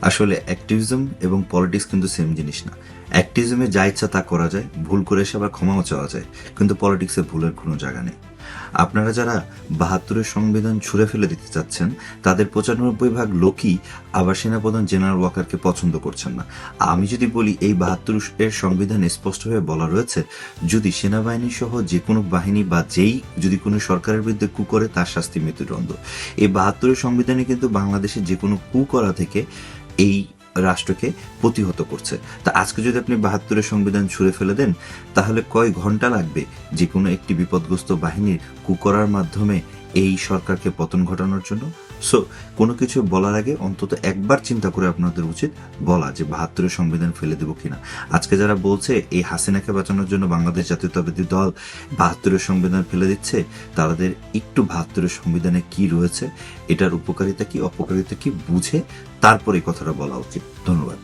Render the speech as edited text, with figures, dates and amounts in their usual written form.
আসলে অ্যাক্টিভিজম এবং পলিটিক্স কিন্তু সেম জিনিস না। অ্যাক্টিভিজমে যা ইচ্ছা তা করা যায়, ভুল করে এসে আবার ক্ষমাও চাওয়া যায়, কিন্তু পলিটিক্সে ভুলের কোনো জায়গা নেই। আপনারা যারা ৭২-এর সংবিধান ছুঁড়ে ফেলে দিতে চাচ্ছেন, তাদের ৯৫% লোকই আবার সেনাপ্রধান জেনারেল ওয়াকারকে পছন্দ করছেন না। আমি যদি বলি, এই ৭২-এর সংবিধানে স্পষ্টভাবে বলা রয়েছে, যদি সেনাবাহিনী সহ যে কোনো বাহিনী বা যেই যদি কোনো সরকারের বিরুদ্ধে কু করে, তার শাস্তি মৃত্যুদণ্ড। এই ৭২-এর সংবিধানে কিন্তু বাংলাদেশে যে কোনো কু করা থেকে এই রাষ্ট্রকে প্রতিহত করছে। তা আজকে যদি আপনি ৭২-এর সংবিধান ছুঁড়ে ফেলে দেন, তাহলে কয় ঘন্টা লাগবে যে কোনো একটি বিপদগ্রস্ত বাহিনীর কু করার মাধ্যমে এই সরকারকে পতন ঘটানোর জন্য? সো কোনো কিছু বলার আগে অন্তত একবার চিন্তা করে আপনাদের উচিত বলা যে ৭২-এর সংবিধান ফেলে দেবো কিনা। আজকে যারা বলছে এই হাসিনাকে বাঁচানোর জন্য বাংলাদেশ জাতীয়তাবাদী দল ৭২-এর সংবিধান ফেলে দিচ্ছে, তাদের একটু ৭২-এর সংবিধানে কি রয়েছে, এটার উপকারিতা কি অপকারিতা কি বুঝে তারপরে এই কথাটা বলা উচিত। ধন্যবাদ।